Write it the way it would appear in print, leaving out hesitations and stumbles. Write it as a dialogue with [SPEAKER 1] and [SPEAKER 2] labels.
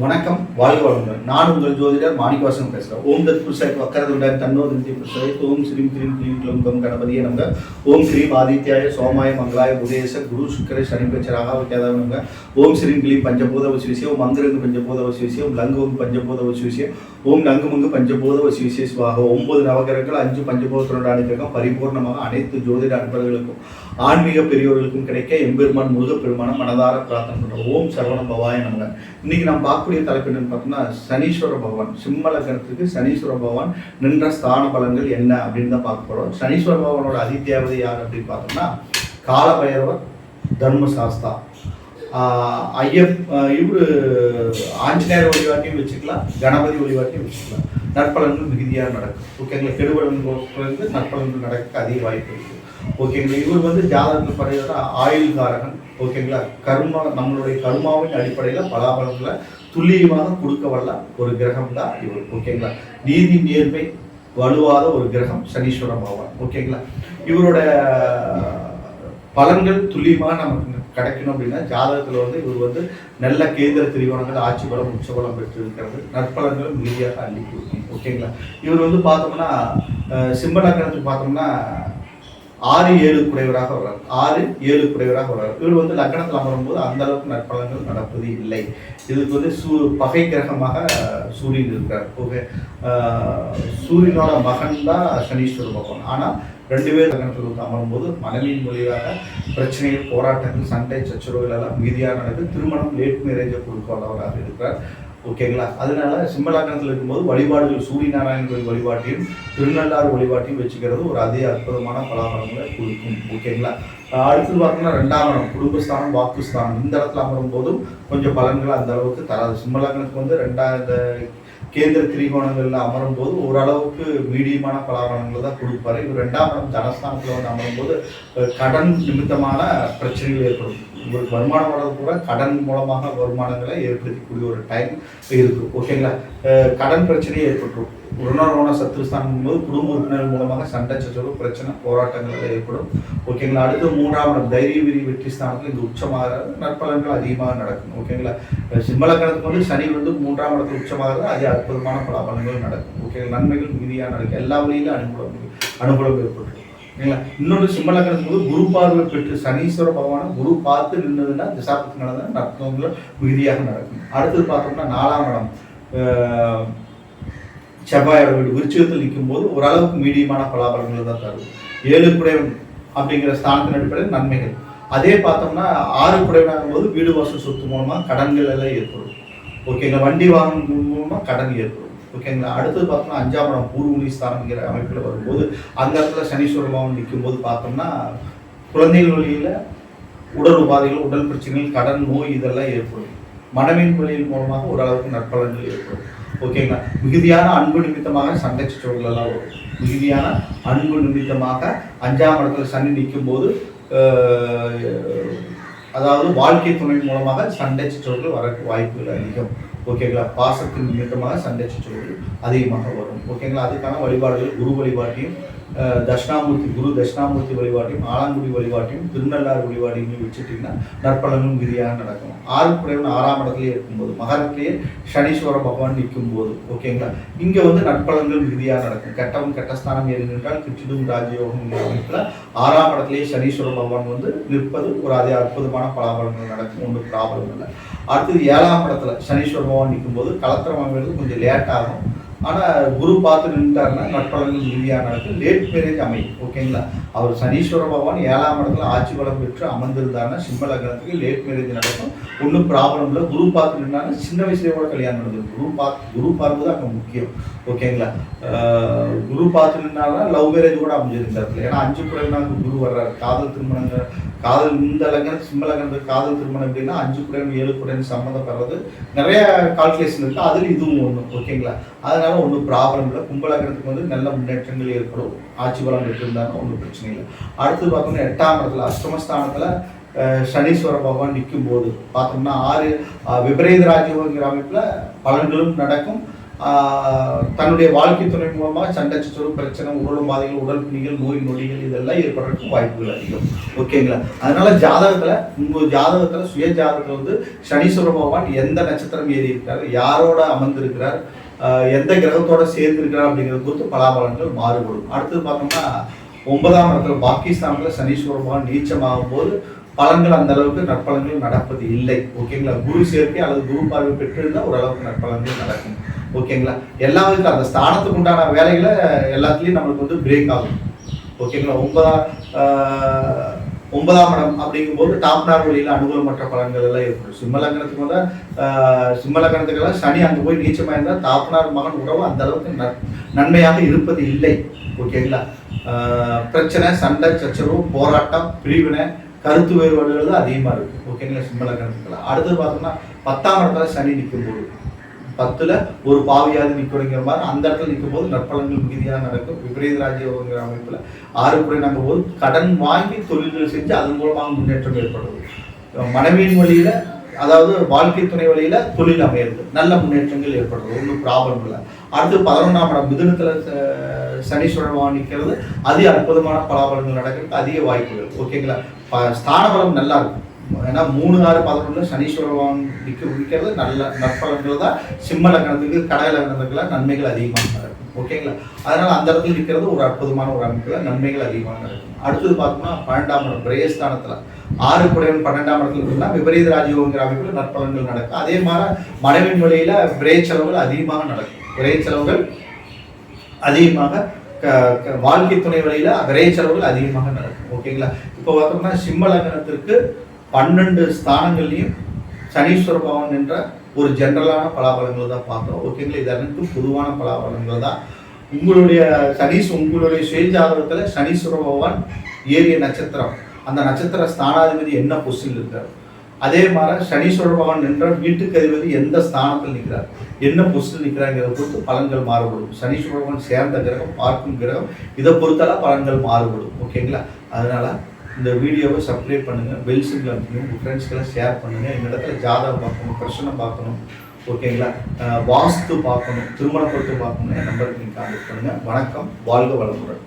[SPEAKER 1] வணக்கம், வாழ்க வளமுடன். நான் உங்கள் ஜோதிடர் மாணிக்கவாசன் பேசுகிறேன். ஓம் தத் புருஷாய் வக்கரதுண்டாய் தன்னோதந்தி புருஷாய் ஓம் ஸ்ரீம் கிரீம் க்ளீம் க்ளூம் கம் கணபதியே நமக. ஓம் ஸ்ரீம் ஆதித்யாய சோமாய மங்களாய புதேச குரு சுக்கர சனி பெச்சராக வித்தியாதவ நமக. ஓம் ஸ்ரீம் கிளீம் பஞ்சபூத வசிவிசிய ஓம் மந்திரங்கு பஞ்சபூத வசிவிசிய ஓம் லங்குவங்கு பஞ்சபூத வசிவிசிய ஓம் லங்குமங்கு பஞ்சபூத வசிவிசிய சுவாக. 9 நவகிரகங்கள் 5 பஞ்சபூதத்தோட அனுகிரகம் பரிபூர்ணமாக அனைத்து ஜோதிட அன்பர்களுக்கும் ஆன்மீக பெரியோர்களுக்கும் கிடைக்க எம்பெருமான் முருகப்பெருமான மனதார பிரார்த்தனை பண்ணுறோம். ஓம் சரவண பவாய நமக. இன்னைக்கு நாம் பார்க்கக்கூடிய தலைப்பு என்னன்னு பார்த்தோம்னா சனீஸ்வர பகவான். சிம்ம லக்னத்துக்கு சனீஸ்வர பகவான் நின்ற ஸ்தான பலன்கள் என்ன அப்படின்னு தான் பார்க்க போறோம். சனீஸ்வர பகவானோட அதித்யாவதி யார் அப்படின்னு பார்த்தோம்னா காலபைரவர், தர்மசாஸ்தா, இவரு ஆஞ்சநேயர் வழிபாட்டையும் வச்சுக்கலாம், கணபதி வழிபாட்டையும் வச்சுக்கலாம். நற்பலன்கள் மிகுதியாக நடக்கும். ஓகேங்களா, கெடுபலன்கள் நற்பலன்கள் நடக்க அதிக வாய்ப்பு இருக்கு. ஓகேங்களா, இவர் ஜாதகத்தில் படையோட ஆயுள்காரகன். ஓகேங்களா, நம்மளுடைய கர்மாவின் அடிப்படையில் பலாபலன்களை துல்லியமாக கொடுக்க வல்ல ஒரு கிரகம் தான் இவர். ஓகேங்களா, நீதி நேர்மை வலுவாத ஒரு கிரகம் சனீஸ்வர பகவான். ஓகேங்களா, இவரோட பலன்கள் துல்லியமாக நமக்கு கிடைக்கணும் அப்படின்னா ஜாதகத்தில் இவர் நல்ல கேந்திர திரிகோணங்கள் ஆட்சி பலம் உச்ச பலம் பெற்று இருக்கிறது. நற்பலன்கள் மிகுதியாக அள்ளி கொடுக்கும். ஓகேங்களா, இவர் பார்த்தோம்னா சிம்ம லக்னத்துக்கு பார்த்தோம்னா 6-7 குடைவராக வர்றார். 6-7 குடைவராக வர்றார். இவர் லக்னத்தில் அமரும்போது அந்த அளவுக்கு நற்பலன்கள் நடப்பது இல்லை. இதுக்கு பகை கிரகமாக சூரியன் இருக்கிறார். ஓகே, சூரியனோட மகன் தான் சனீஸ்வர பகவான். ஆனால் 2 பேர் லக்னத்தில் அமரும்போது மனைவியின் மொழியாக பிரச்சனைகள், போராட்டங்கள், சண்டை, சச்சரவுகள் எல்லாம் மீதியாக நடக்குது. திருமணம் லேட் மேரேஜை கொடுக்க வல்லவராக இருக்கிறார். ஓகேங்களா, அதனால சிம்ம லக்னத்தில் இருக்கும்போது வழிபாடுகள் சூரிய நாராயண கோயில் வழிபாட்டையும் திருநள்ளாறு வழிபாட்டையும் வச்சுக்கிறது ஒரு அதே அற்புதமான பலாபலங்களை கொடுக்கும். ஓகேங்களா, அடுத்தது பார்த்தோம்னா 2ஆம் இடம் குடும்பஸ்தானம், வாக்குஸ்தானம். இந்த இடத்துல அமரும் போதும் கொஞ்சம் பலன்கள் அந்த அளவுக்கு தராது. சிம்ம லக்னத்துக்கு இந்த கேந்திர திரிகோணங்கள்ல அமரும் போது ஓரளவுக்கு மீடியமான பலாபலன்களை தான் கொடுப்பாரு. இவர் 2ஆம் இடம் தனஸ்தானத்தில் அமரும் போது கடன் நிமித்தமான பிரச்சனைகள் ஏற்படும். உங்களுக்கு வருமானம் வர்றது கூட கடன் மூலமாக வருமானங்களை ஏற்படுத்தக்கூடிய ஒரு டைம் இருக்கும். ஓகேங்களா, கடன் பிரச்சனையே ஏற்பட்டுரும். உணர்வான சத்துருஸ்தானம் போது குடும்ப உறுப்பினர்கள் மூலமாக சண்டை சச்சரவு, பிரச்சனை, போராட்டங்கள் ஏற்படும். ஓகேங்களா, அடுத்து 3ஆம் இடம் தைரிய விரி வெற்றி ஸ்தானத்தில் இந்த உச்சமாக நற்பலன்கள் அதிகமாக நடக்கும். ஓகேங்களா, சிம்ம லக்னத்துக்கு சனி 3ஆம் இடத்துல உச்சமாக அதே அற்புதமான பலாபலன்கள் நடக்கும். ஓகேங்களா, நன்மைகள் மிகுதியாக நடக்கும். எல்லா வழியிலும் அனுகூலம் ஏற்பட்டு. ஓகேங்களா, இன்னொரு சிம்ம லக்னத்துக்கு குரு பார்வை பெற்று சனீஸ்வர பகவான குரு பார்த்து நின்றதுன்னா திசாபத்துக்கு நடந்ததுன்னா நற்பலன்கள் மிகுதியாக நடக்கும். அடுத்தது பார்த்தோம்னா 4ஆம் இடம் செவ்வாயோட வீடு விருச்சிகத்தில் நிற்கும் போது ஓரளவுக்கு மீடியமான பலாபலன்கள் தான் தரும். 7 குடைவன் அப்படிங்கிற ஸ்தானத்தின் அடிப்படையில் நன்மைகள். அதே பார்த்தோம்னா 6 குடைவனாகும் போது வீடு வாசல் சொத்து மூலமாக கடன்கள் எல்லாம் ஏற்படும். ஓகேங்களா, வண்டி வாகனம் மூலமாக கடன் ஏற்படும். ஓகேங்களா, அடுத்தது பார்த்தோம்னா 5ஆம் இடம் பூர்வ ஸ்தானங்கிற அமைப்பில் வரும்போது அந்த இடத்துல சனீஸ்வர பகவான் நிற்கும் போது பார்த்தோம்னா குழந்தைகள் வழியில் உடல் உபாதைகள், உடல் பிரச்சனைகள், கடன், நோய் இதெல்லாம் ஏற்படும். மனைவியின் வழியின் மூலமாக ஓரளவுக்கு நற்பலன்கள் ஏற்படும். ஓகேங்களா, மிகுதியான அன்பு நிமித்தமாக சண்டை சச்சரவுகள் எல்லாம் வரும். மிகுதியான அன்பு நிமித்தமாக 5ஆம் இடத்துல சனி நிற்கும் போது அதாவது வாழ்க்கை துணை மூலமாக சண்டை சச்சரவுகள் வர வாய்ப்புகள் அதிகம். ஓகேங்களா, பாசத்தின் நிமித்தமாக சண்டை சச்சரவுகள் அதிகமாக வரும். ஓகேங்களா, அதுக்கான வழிபாடுகள் குரு வழிபாட்டையும் குரு தட்சிணாமூர்த்தி வழிபாட்டையும் ஆலங்குடி வழிபாட்டையும் திருநள்ளாறு வழிபாட்டையும் வச்சுட்டிங்கன்னா நற்பலனும் விதியாக நடக்கும். 6 குடைவன் 6ஆம் இடத்துலேயே இருக்கும்போது மகரத்திலேயே சனீஸ்வர பகவான் நிற்கும் போது ஓகேங்களா, இங்கே நற்பலன்கள் விதியாக நடக்கும். கெட்டவன் கெட்டஸ்தானம் ஏறி நின்றால் கிச்சிடும் ராஜயோகம் அமைப்பில் 6ஆம் இடத்துலேயே சனீஸ்வர பகவான் நிற்பது ஒரு அதே அற்புதமான பலாபலன்கள் நடக்கும். ஒன்று ப்ராப்ளம் இல்லை. அடுத்தது 7ஆம் இடத்துல சனீஸ்வர பகவான் நிற்கும் போது கலத்திரம் அமைகிறது கொஞ்சம் லேட் ஆகும். ஆனால் குரு பார்த்து நின்றாருன்னா நற்பலன்கள் மிகுதியாக நடக்கும். லேட் மேரேஜ் அமையும். ஓகேங்களா, அவர் சனீஸ்வர பகவான் 7ஆம் இடத்துல ஆட்சி பலம் பெற்று அமர்ந்திருந்தாருன்னா சிம்ம லக்னத்துக்கு லேட் மேரேஜ் நடக்கும். ஒன்றும் ப்ராப்ளம் இல்லை. குரு பார்த்து நின்றாங்கன்னா சின்ன வயசுலேயே கூட கல்யாணம் நடந்தது. குரு பார்த்து தான் அங்கே முக்கியம். ஓகேங்களா, குரு பார்த்து நின்றாருன்னா லவ் மேரேஜ் கூட அமைஞ்சிருந்தாரு. ஏன்னா 5 குடைவனாக குரு வர்றாரு. காதல் திருமணங்கள், காதல் இந்த லக்னம் சிம்ம லக்னத்துக்கு காதல் திருமணம் எப்படின்னா 5 குடைவன் 7 குடைவன் சம்மந்தப்படுறது நிறைய கால்குலேஷன் இருக்குது. அதில் இதுவும் ஒன்று. ஓகேங்களா, அதனால ஒன்றும் ப்ராப்ளம் இல்லை. கும்ப லக்னத்துக்கு நல்ல முன்னேற்றங்கள் ஏற்படும். ஆட்சி பலம் பெற்றிருந்தாலும் ஒன்றும் பிரச்சனை இல்லை. அடுத்தது பார்த்தோம்னா 8ஆம் இடத்துல அஷ்டமஸ்தானத்தில் சனீஸ்வர பகவான் நிற்கும் போது பார்த்தோம்னா 6 விபரீத ராஜயோகங்கிற அமைப்பில் பலன்களும் நடக்கும். தன்னுடைய வாழ்க்கை துணை மூலமாக சண்டை சச்சரவு, பிரச்சனை, உடல் பாதைகள், உடல் பிணிகள், நோய் நொடிகள் இதெல்லாம் ஏற்படுறதுக்கு வாய்ப்புகள் அதிகம். ஓகேங்களா? அதனால ஜாதகத்துல உங்கள் ஜாதகத்துல சுய ஜாதகத்துல வந்து சனீஸ்வர பகவான் எந்த நட்சத்திரம் ஏறி இருக்கிறார், யாரோட அமர்ந்திருக்கிறார், எந்த கிரகத்தோட சேர்ந்திருக்கிறார் அப்படிங்கிறது குறித்து பலாபலன்கள் மாறுபடும். அடுத்தது பார்த்தோம்னா 9ஆம் இடத்துல பாகிஸ்தான்ல சனீஸ்வர பகவான் நீச்சமாகும் போது பலன்கள் அந்த அளவுக்கு நற்பலன்கள் நடப்பது இல்லை. ஓகேங்களா? குரு சேர்க்கை அல்லது குரு பார்வை பெற்றிருந்தால் ஓரளவுக்கு நற்பலன்கள் நடக்கும். ஓகேங்களா? எல்லா விதத்துல அந்த ஸ்தானத்துக்கு உண்டான வேலைகளை எல்லாத்துலேயும் நம்மளுக்கு வந்து பிரேக் ஆகும். ஓகேங்களா? 9ஆம் இடம் அப்படிங்கும்போது டாப்னார் வழியில் அனுகூலமற்ற பலன்கள் எல்லாம் ஏற்படும். சிம்மலக்கணத்துக்கு வந்து சிம்மலக்கணத்துக்கெல்லாம் சனி அங்கே போய் நீச்சமாக இருந்தால் தாப்பனார் மகன் உறவு அந்த அளவுக்கு நன்மையாக இருப்பது இல்லை. ஓகேங்களா? பிரச்சனை, சண்டை சச்சரவு, போராட்டம், பிரிவினை, கருத்து வேறுபாடுகள் தான் அதிகமாக இருக்குது. ஓகேங்களா? சிம்மலக்கணத்துக்கெல்லாம். அடுத்தது பார்த்தோம்னா 10ஆம் இடத்துல சனி நிற்கும்போது 10ல் ஒரு பாவியாவது நிற்கணுங்கிற மாதிரி அந்த இடத்துல நிற்கும் போது நற்பலன்கள் மிகுதியாக நடக்கும். விபரீத ராஜ்யங்கிற அமைப்பில் 6 குறைநாங்கும் போது கடன் வாங்கி தொழில்கள் செஞ்சு அதன் மூலமாக முன்னேற்றம் ஏற்படுவது. மனைவியின் வழியில், அதாவது வாழ்க்கை துணை வழியில தொழில் அமையிறது, நல்ல முன்னேற்றங்கள் ஏற்படுறது, ஒன்றும் ப்ராப்ளம் இல்லை. அடுத்து 11ஆம் இடம் மிதுனத்தில் சனீஸ்வர பகவான் நிற்கிறது, அதிக அற்புதமான பலாபலங்கள் நடக்கிறதுக்கு அதிக வாய்ப்புகள். ஓகேங்களா? ஸ்தான பலம் நல்லா இருக்கும். ஏன்னா 3, 6, 11 சனீஸ்வர பகவான் நிற்கிறது நல்ல நற்பலன்கள் தான். சிம்ம லக்னத்துக்கு, கடக லக்னத்துக்குலாம் நன்மைகள் அதிகமாக நடக்கும். ஓகேங்களா? அதனால அந்த இடத்துல நிற்கிறது ஒரு அற்புதமான ஒரு அமைப்புல நன்மைகள் அதிகமாக நடக்கும். அடுத்தது பார்த்தோம்னா 12ஆம் இடம் பிரயஸ்தானத்துல 6 குடையவன் 12ஆம் இடத்துல இருந்தால் விபரீத ராஜயோகங்கிற அமைப்பில் நற்பலன்கள் நடக்கும். அதே மாதிரி மனைவின் வழியில விரை செலவுகள் அதிகமாக நடக்கும். விரை செலவுகள் அதிகமாக, வாழ்க்கை துணை வழியில விரை செலவுகள் அதிகமாக நடக்கும். ஓகேங்களா? இப்போ பார்த்தோம்னா சிம்ம லக்னத்திற்கு 12 ஸ்தானங்கள்லையும் சனீஸ்வர பகவான் என்ற ஒரு ஜென்ரலான பலாபலங்கள் தான் பார்த்தோம். ஓகேங்களா? இது அனைத்தும் பொதுவான பலாபலங்கள் தான். உங்களுடைய சுய ஜாதகத்தில் சனீஸ்வர பகவான் ஏறிய நட்சத்திரம், அந்த நட்சத்திர ஸ்தானாதிபதி என்ன பொசிஷன் இருக்கார், அதே மாதிரி சனீஸ்வர பகவான் என்ற வீட்டுக்கு அதிபதி எந்த ஸ்தானத்தில் நிற்கிறார், என்ன பொசிஷன் நிற்கிறாங்கிறத பொறுத்து பலன்கள் மாறுபடும். சனீஸ்வர பகவான் சேர்ந்த கிரகம், பார்க்கும் கிரகம், இதை பொறுத்தால பலன்கள் மாறுபடும். ஓகேங்களா? அதனால இந்த வீடியோவை சப்ஸ்கிரைப் பண்ணுங்கள், பெல் சிம்பிள் அமைக்கணும், உங்கள் ஃப்ரெண்ட்ஸ்க்கெல்லாம் ஷேர் பண்ணுங்கள். இந்த இடத்துல ஜாதகம் பார்க்கணும், பிரச்சனை பார்க்கணும், ஓகேங்களா, வாஸ்து பார்க்கணும், திருமண பொருத்தம் பார்க்கணும், என் நம்பருக்கு நீங்கள் கான்டாக்ட் பண்ணுங்கள். வணக்கம், வாழ்க வளமுடன்.